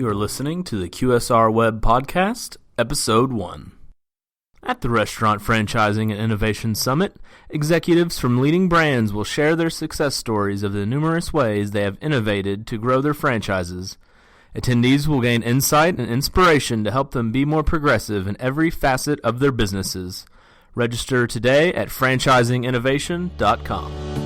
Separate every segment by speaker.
Speaker 1: You are listening to the QSR Web Podcast, Episode 1. At the Restaurant Franchising and Innovation Summit, executives from leading brands will share their success stories of the numerous ways they have innovated to grow their franchises. Attendees will gain insight and inspiration to help them be more progressive in every facet of their businesses. Register today at franchisinginnovation.com.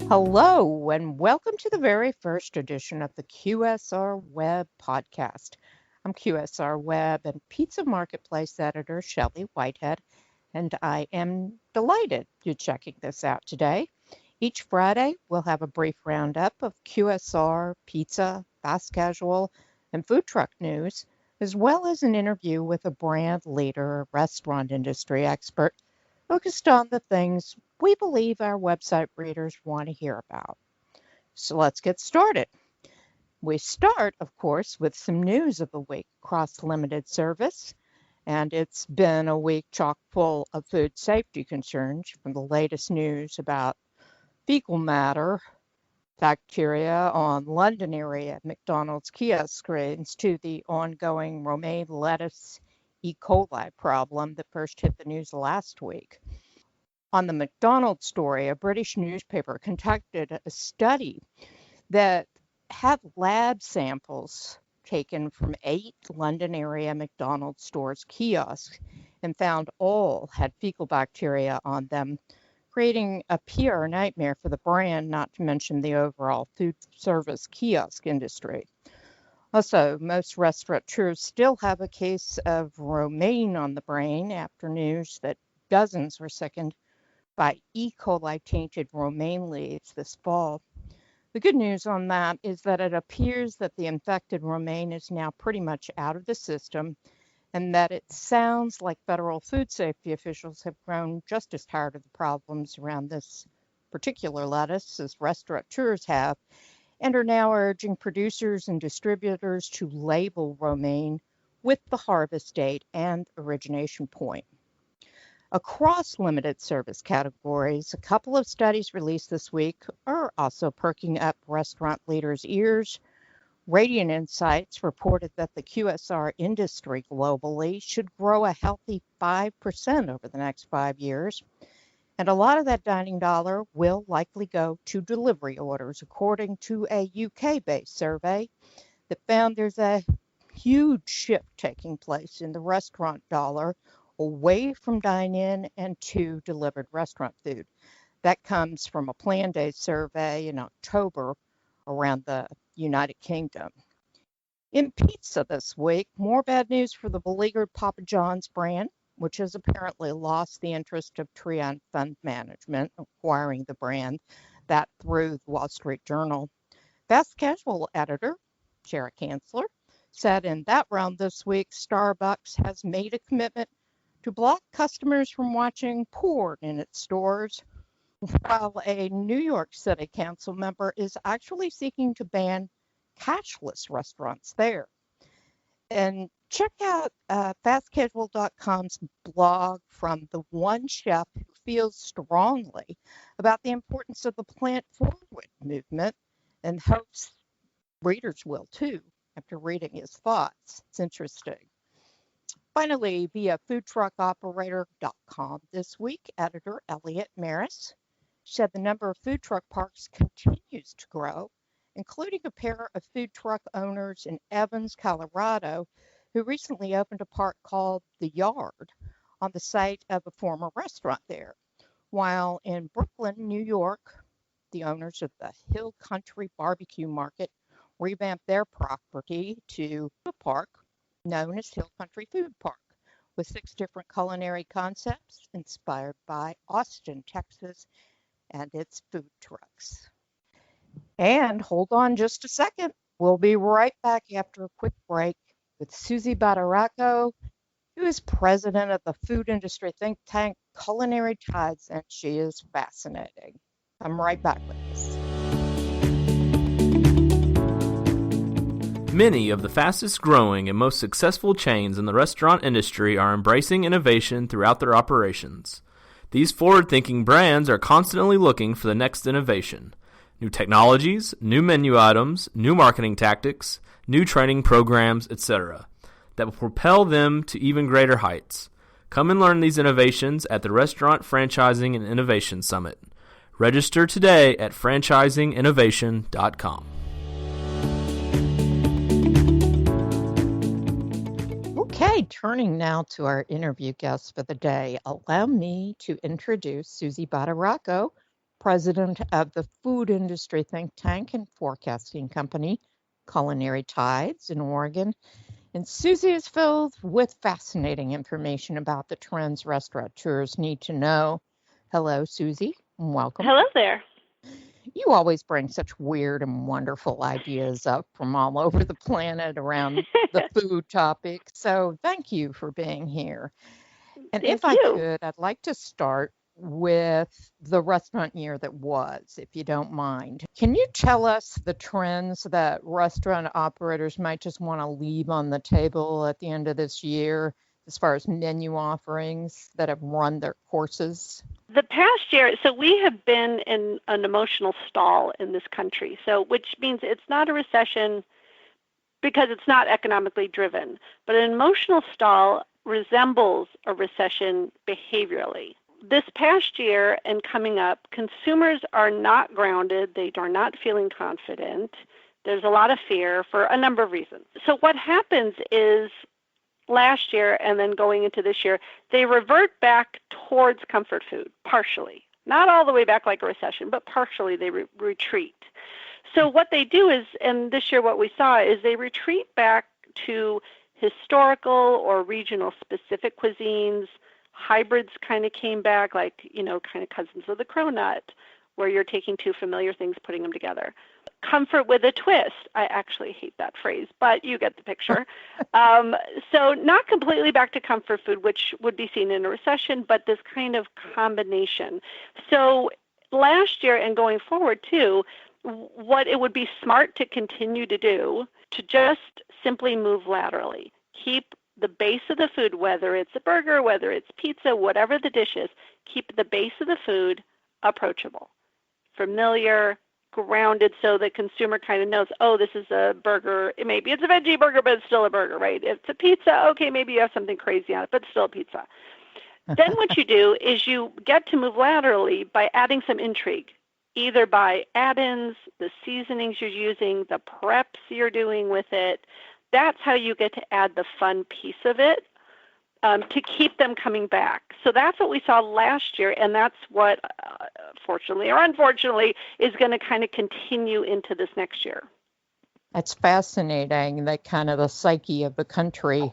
Speaker 2: Hello, and welcome to the very first edition of the QSR Web Podcast. I'm QSR Web and Pizza Marketplace Editor Shelley Whitehead, and I am delighted you're checking this out today. Each Friday, we'll have a brief roundup of QSR, pizza, fast casual, and food truck news, as well as an interview with a brand leader, a restaurant industry expert, focused on the things we believe our website readers want to hear about. So let's get started. We start, of course, with some news of the week across limited service, and it's been a week chock full of food safety concerns, from the latest news about fecal matter bacteria on London area McDonald's kiosk screens to the ongoing romaine lettuce E. coli problem that first hit the news last week. On the McDonald's story, a British newspaper conducted a study that had lab samples taken from 8 London area McDonald's stores kiosks and found all had fecal bacteria on them, creating a PR nightmare for the brand, not to mention the overall food service kiosk industry. Also, most restaurateurs still have a case of romaine on the brain after news that dozens were sickened by E. coli tainted romaine leaves this fall. The good news on that is that it appears that the infected romaine is now pretty much out of the system, and that it sounds like federal food safety officials have grown just as tired of the problems around this particular lettuce as restaurateurs have, and are now urging producers and distributors to label romaine with the harvest date and origination point. Across limited service categories, a couple of studies released this week are also perking up restaurant leaders' ears. Radiant Insights reported that the QSR industry globally should grow a healthy 5% over the next 5 years. And a lot of that dining dollar will likely go to delivery orders, according to a UK-based survey that found there's a huge shift taking place in the restaurant dollar away from dine-in and to delivered restaurant food. That comes from a Plan Day survey in October around the United Kingdom. In pizza this week, more bad news for the beleaguered Papa John's brand, which has apparently lost the interest of Trian Fund Management acquiring the brand, that through the Wall Street Journal. Fast casual editor Shara Kanzler said in that round this week, Starbucks has made a commitment to block customers from watching porn in its stores, while a New York City Council member is actually seeking to ban cashless restaurants there. And check out fastcasual.com's blog from the one chef who feels strongly about the importance of the plant forward movement and hopes readers will too after reading his thoughts. It's interesting. Finally, via foodtruckoperator.com this week, editor Elliot Maris said the number of food truck parks continues to grow, including a pair of food truck owners in Evans, Colorado, who recently opened a park called The Yard on the site of a former restaurant there. While in Brooklyn, New York, the owners of the Hill Country Barbecue Market revamped their property to a park known as Hill Country Food Park, with 6 different culinary concepts inspired by Austin, Texas, and its food trucks. And hold on just a second. We'll be right back after a quick break with Susie Badaracco, who is president of the food industry think tank Culinary Tides, and she is fascinating. I'm right back with this.
Speaker 1: Many of the fastest growing and most successful chains in the restaurant industry are embracing innovation throughout their operations. These forward-thinking brands are constantly looking for the next innovation. New technologies, new menu items, new marketing tactics, new training programs, etc., that will propel them to even greater heights. Come and learn these innovations at the Restaurant Franchising and Innovation Summit. Register today at franchisinginnovation.com.
Speaker 2: Okay, turning now to our interview guest for the day, allow me to introduce Susie Badaracco, president of the food industry think tank and forecasting company, Culinary Tides in Oregon. And Susie is filled with fascinating information about the trends restaurateurs need to know. Hello, Susie, and welcome.
Speaker 3: Hello there.
Speaker 2: You always bring such weird and wonderful ideas up from all over the planet around the food topic. So thank you for being here. And
Speaker 3: Thank
Speaker 2: if I
Speaker 3: you.
Speaker 2: could, I'd like to start with the restaurant year that was, if you don't mind. Can you tell us the trends that restaurant operators might just want to leave on the table at the end of this year as far as menu offerings that have run their courses?
Speaker 3: The past year, so we have been in an emotional stall in this country, so which means it's not a recession because it's not economically driven, but an emotional stall resembles a recession behaviorally. This past year and coming up, consumers are not grounded. They are not feeling confident. There's a lot of fear for a number of reasons. So what happens is last year and then going into this year, they revert back towards comfort food, partially. Not all the way back like a recession, but partially they retreat. So what they do is, and this year what we saw is they retreat back to historical or regional specific cuisines. Hybrids kind of came back, like, kind of cousins of the cronut, where you're taking two familiar things, putting them together. Comfort with a twist. I actually hate that phrase, but you get the picture. So not completely back to comfort food, which would be seen in a recession, but this kind of combination. So last year and going forward too, what it would be smart to continue to do to just simply move laterally. Keep the base of the food, whether it's a burger, whether it's pizza, whatever the dish is, keep the base of the food approachable, familiar, grounded, so the consumer kind of knows, oh, this is a burger. Maybe it's a veggie burger, but it's still a burger, right? If it's a pizza, okay, maybe you have something crazy on it, but it's still a pizza. Then what you do is you get to move laterally by adding some intrigue, either by add-ins, the seasonings you're using, the preps you're doing with it. That's how you get to add the fun piece of it to keep them coming back. So that's what we saw last year, and that's what, fortunately or unfortunately, is going to kind of continue into this next year.
Speaker 2: That's fascinating that kind of the psyche of the country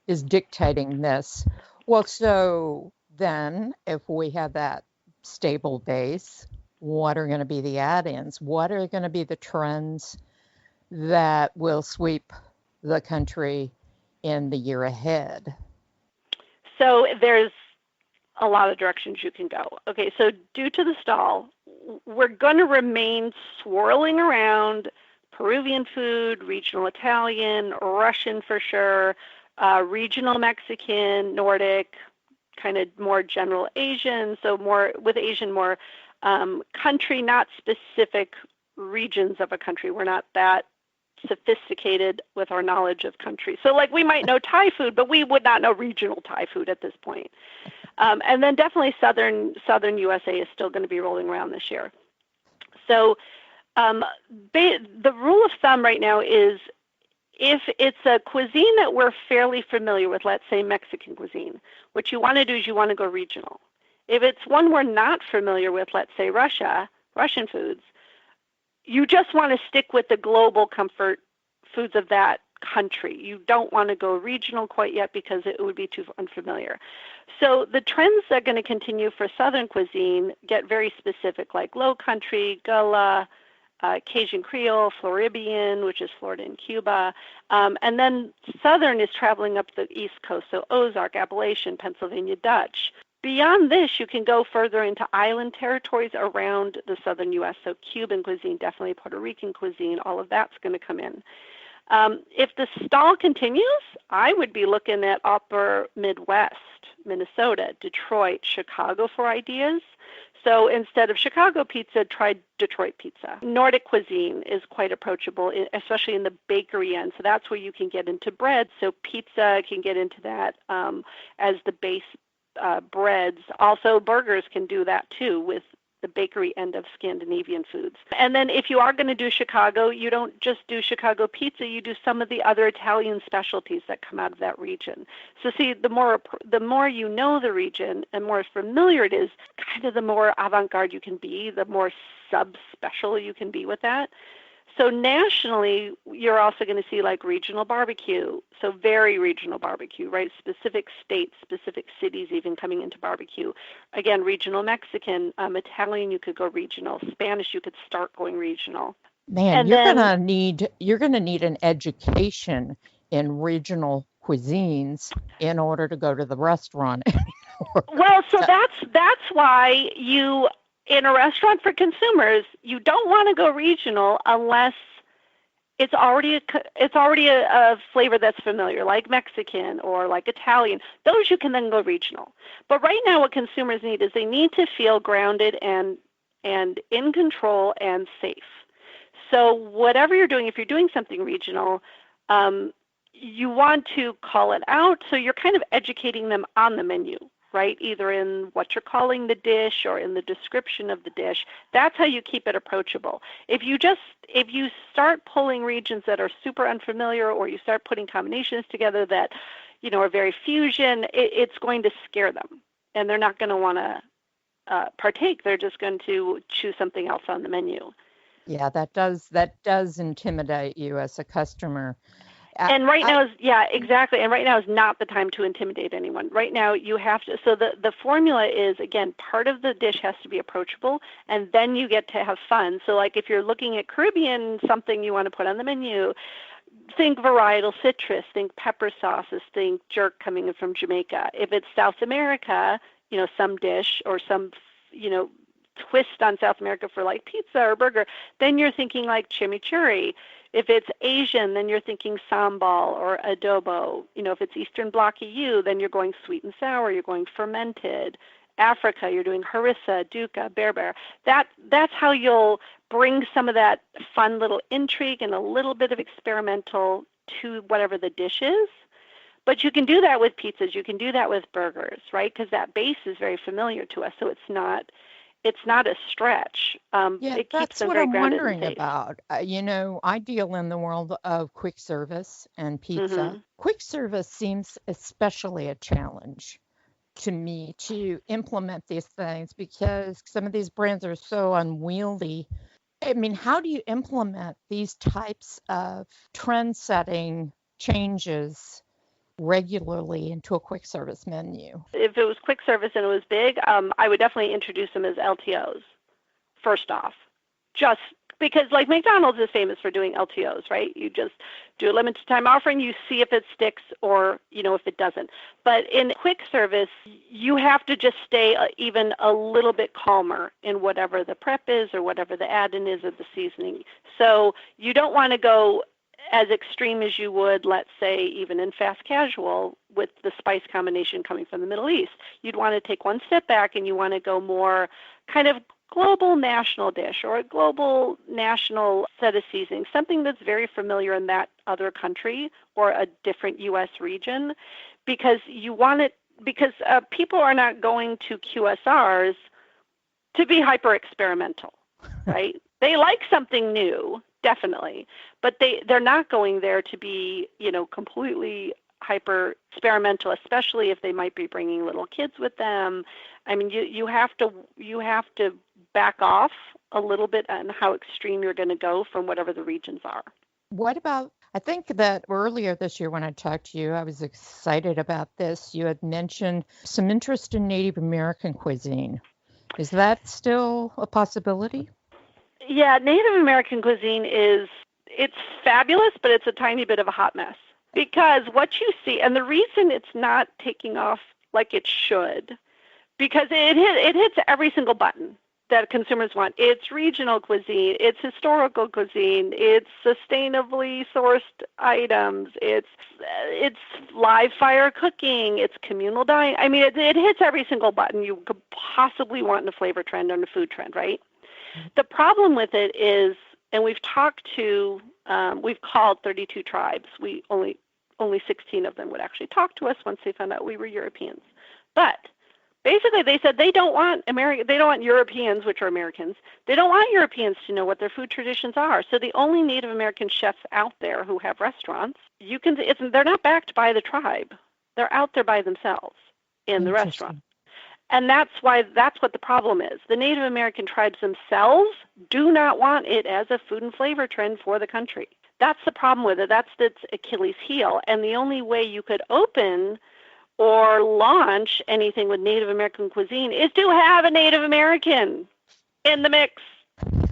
Speaker 2: is dictating this. Well, so then if we have that stable base, what are going to be the add-ins? What are going to be the trends that will sweep the country in the year ahead?
Speaker 3: So there's a lot of directions you can go. Okay, so due to the stall, we're going to remain swirling around Peruvian food, regional Italian, Russian for sure, regional Mexican, Nordic, kind of more general Asian, so more with Asian, more country, not specific regions of a country. We're not that sophisticated with our knowledge of country. So like we might know Thai food, but we would not know regional Thai food at this point. And then definitely southern USA is still going to be rolling around this year. So the rule of thumb right now is if it's a cuisine that we're fairly familiar with, let's say Mexican cuisine, what you want to do is you want to go regional. If it's one we're not familiar with, let's say Russian foods, you just want to stick with the global comfort foods of that country. You don't want to go regional quite yet because it would be too unfamiliar. So the trends that are going to continue for Southern cuisine get very specific, like Low Country, Gullah, Cajun Creole, Floridian, which is Florida and Cuba. And then Southern is traveling up the East Coast, so Ozark, Appalachian, Pennsylvania Dutch. Beyond this, you can go further into island territories around the southern U.S., so Cuban cuisine, definitely Puerto Rican cuisine, all of that's going to come in. If the stall continues, I would be looking at upper Midwest, Minnesota, Detroit, Chicago for ideas. So instead of Chicago pizza, try Detroit pizza. Nordic cuisine is quite approachable, especially in the bakery end. So that's where you can get into bread. So pizza can get into that as the base breads. Also, burgers can do that too with the bakery end of Scandinavian foods. And then if you are going to do Chicago, you don't just do Chicago pizza, you do some of the other Italian specialties that come out of that region. So see, the more you know the region and more familiar it is, kind of the more avant-garde you can be, the more sub-special you can be with that. So nationally, you're also going to see like regional barbecue, so very regional barbecue, right? Specific states, specific cities even coming into barbecue. Again, regional Mexican, Italian, you could go regional. Spanish, you could start going regional.
Speaker 2: Man, and you're gonna need an education in regional cuisines in order to go to the restaurant.
Speaker 3: Well, so that's why you. In a restaurant for consumers, you don't want to go regional unless it's already a flavor that's familiar, like Mexican or like Italian. Those you can then go regional. But right now, what consumers need is they need to feel grounded and in control and safe. So whatever you're doing, if you're doing something regional, you want to call it out. So you're kind of educating them on the menu, right? Either in what you're calling the dish or in the description of the dish. That's how you keep it approachable. If you start pulling regions that are super unfamiliar, or you start putting combinations together that, are very fusion, it's going to scare them, and they're not going to want to partake. They're just going to choose something else on the menu.
Speaker 2: Yeah, that does intimidate you as a customer.
Speaker 3: And right now exactly. And right now is not the time to intimidate anyone. Right now you have to, so the formula is, again, part of the dish has to be approachable, and then you get to have fun. So like if you're looking at Caribbean, something you want to put on the menu, think varietal citrus, think pepper sauces, think jerk coming in from Jamaica. If it's South America, some dish or some, twist on South America for like pizza or burger, then you're thinking like chimichurri. If it's Asian, then you're thinking sambal or adobo. If it's Eastern Bloc EU, then you're going sweet and sour, you're going fermented. Africa, you're doing harissa, dukkha, berbere. That's how you'll bring some of that fun little intrigue and a little bit of experimental to whatever the dish is. But you can do that with pizzas, you can do that with burgers, right? Because that base is very familiar to us, so it's not a stretch. It keeps them very grounded and safe.
Speaker 2: That's what I'm wondering about. I deal in the world of quick service and pizza. Mm-hmm. Quick service seems especially a challenge to me to implement these things because some of these brands are so unwieldy. I mean, how do you implement these types of trend-setting changes regularly into a quick service menu?
Speaker 3: If it was quick service and it was big, I would definitely introduce them as LTOs first off, just because like McDonald's is famous for doing LTOs, right? You just do a limited time offering, you see if it sticks or if it doesn't. But in quick service, you have to just stay even a little bit calmer in whatever the prep is or whatever the add-in is of the seasoning. So you don't want to go as extreme as you would, let's say, even in fast casual with the spice combination coming from the Middle East. You'd want to take one step back and you want to go more kind of global national dish or a global national set of seasonings, something that's very familiar in that other country or a different U.S. region, because people are not going to QSRs to be hyper experimental, right? They like something new, definitely, but they're not going there to be, completely hyper experimental, especially if they might be bringing little kids with them. I mean, you have to back off a little bit on how extreme you're going to go from whatever the regions are.
Speaker 2: What about, I think that earlier this year when I talked to you, I was excited about this. You had mentioned some interest in Native American cuisine. Is that still a possibility?
Speaker 3: Yeah, Native American cuisine it's fabulous, but it's a tiny bit of a hot mess. Because what you see, and the reason it's not taking off like it should, because it hits every single button. that consumers want. It's regional cuisine, it's historical cuisine, it's sustainably sourced items, it's live fire cooking, it's communal dining. I mean, it hits every single button you could possibly want in a flavor trend or in a food trend, right? The problem with it is, and we've called 32 tribes. We only 16 of them would actually talk to us once they found out we were Europeans. But basically, they said they don't want Europeans, which are Americans. They don't want Europeans to know what their food traditions are. So the only Native American chefs out there who have restaurants, they're not backed by the tribe. They're out there by themselves in the restaurant. And that's what the problem is. The Native American tribes themselves do not want it as a food and flavor trend for the country. That's the problem with it. That's its Achilles heel. And the only way you could open or launch anything with Native American cuisine is to have a Native American in the mix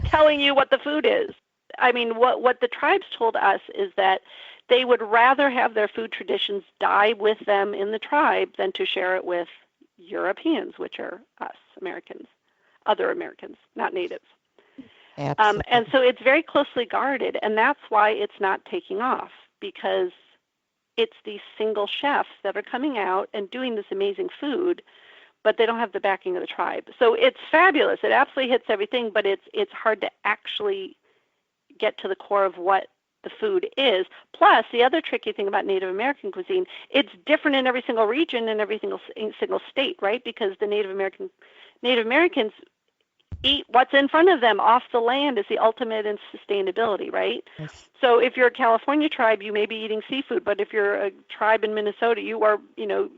Speaker 3: telling you what the food is. I mean, what the tribes told us is that they would rather have their food traditions die with them in the tribe than to share it with Europeans, which are us, Americans, other Americans, not natives. And so it's very closely guarded, and that's why it's not taking off, because it's these single chefs that are coming out and doing this amazing food, but they don't have the backing of the tribe. So it's fabulous. It absolutely hits everything, but it's hard to actually get to the core of what the food is. Plus, the other tricky thing about Native American cuisine, it's different in every single region and every single state, right? Because the Native Americans eat what's in front of them off the land is the ultimate in sustainability, right?
Speaker 2: Yes.
Speaker 3: So if you're a California tribe, you may be eating seafood, but if you're a tribe in Minnesota, you are,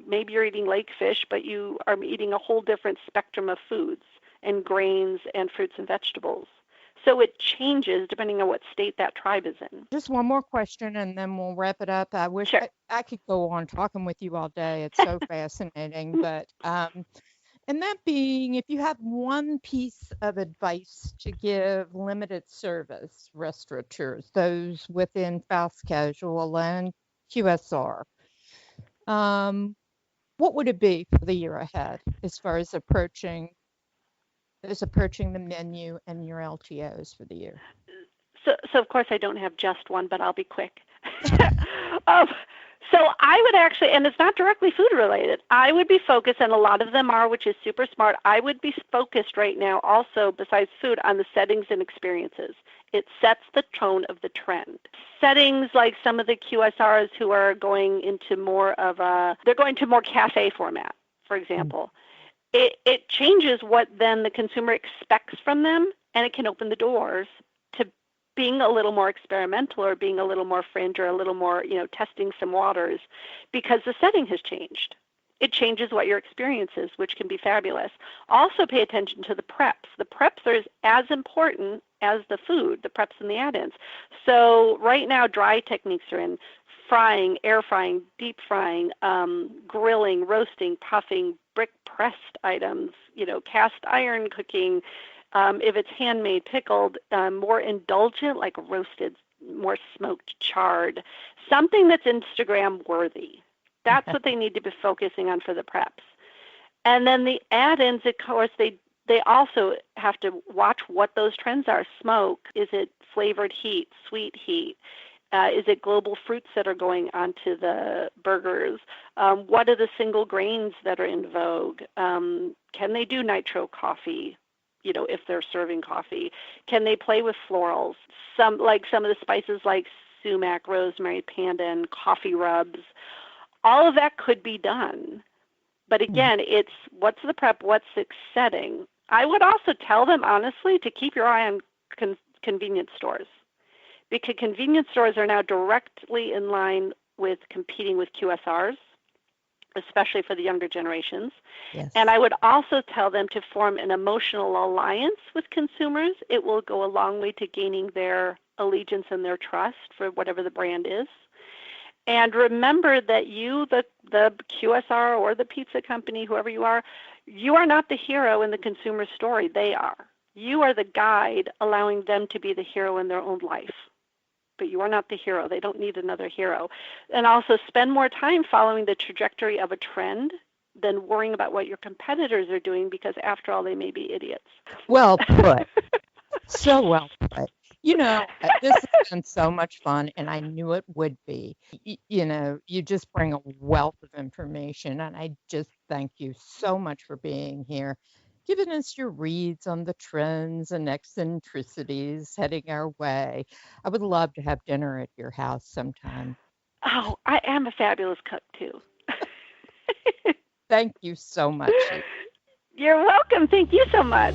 Speaker 3: maybe you're eating lake fish, but you are eating a whole different spectrum of foods and grains and fruits and vegetables. So it changes depending on what state that tribe is in.
Speaker 2: Just one more question, and then we'll wrap it up. I wish I could go on talking with you all day. It's so fascinating. But and that being, if you have one piece of advice to give limited service restaurateurs, those within fast casual and QSR, what would it be for the year ahead as far as approaching the menu and your LTOs for the year?
Speaker 3: So of course I don't have just one, but I'll be quick. So I would actually, and it's not directly food related, I would be focused, and a lot of them are, which is super smart, I would be focused right now also, besides food, on the settings and experiences. It sets the tone of the trend. Settings like some of the QSRs who are going into more cafe format, for example. It changes what then the consumer expects from them, and it can open the doors to being a little more experimental or being a little more fringe or a little more, testing some waters, because the setting has changed. It changes what your experience is, which can be fabulous. Also pay attention to the preps. The preps are as important as the food, the preps and the add-ins. So right now, dry techniques are in: frying, air frying, deep frying, grilling, roasting, puffing, brick-pressed items, cast iron cooking. If it's handmade, pickled, more indulgent, like roasted, more smoked, charred, something that's Instagram worthy. That's what they need to be focusing on for the preps. And then the add-ins, of course, they also have to watch what those trends are. Smoke, is it flavored heat, sweet heat? Is it global fruits that are going onto the burgers? What are the single grains that are in vogue? Can they do nitro coffee? If they're serving coffee, can they play with florals? Some of the spices like sumac, rosemary, pandan, coffee rubs. All of that could be done. But again, it's what's the prep, what's the setting. I would also tell them, honestly, to keep your eye on convenience stores, because convenience stores are now directly in line with competing with QSRs, especially for the younger generations.
Speaker 2: Yes.
Speaker 3: And I would also tell them to form an emotional alliance with consumers. It will go a long way to gaining their allegiance and their trust for whatever the brand is. And remember that you, the QSR or the pizza company, whoever you are not the hero in the consumer story. They are. You are the guide, allowing them to be the hero in their own life. But you are not the hero. They don't need another hero. And also spend more time following the trajectory of a trend than worrying about what your competitors are doing, because after all, they may be idiots.
Speaker 2: Well put. So well put. This has been so much fun, and I knew it would be. You just bring a wealth of information, and I just thank you so much for being here, giving us your reads on the trends and eccentricities heading our way. I would love to have dinner at your house sometime.
Speaker 3: Oh, I am a fabulous cook, too.
Speaker 2: Thank you so much.
Speaker 3: You're welcome. Thank you so much.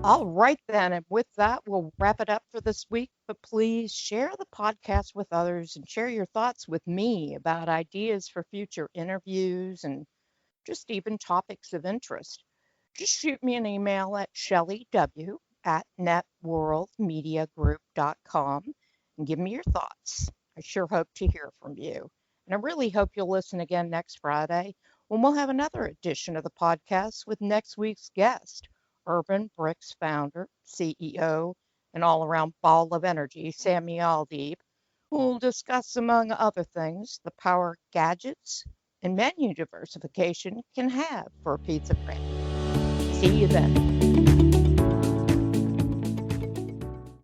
Speaker 2: All right, then. And with that, we'll wrap it up for this week. But please share the podcast with others and share your thoughts with me about ideas for future interviews and just even topics of interest. Just shoot me an email at shelleyw@networldmediagroup.com and give me your thoughts. I sure hope to hear from you. And I really hope you'll listen again next Friday when we'll have another edition of the podcast with next week's guest, Urban Bricks founder, CEO, and all-around ball of energy, Sammy Aldeeb, who will discuss, among other things, the power gadgets and menu diversification can have for a pizza brand. See you then.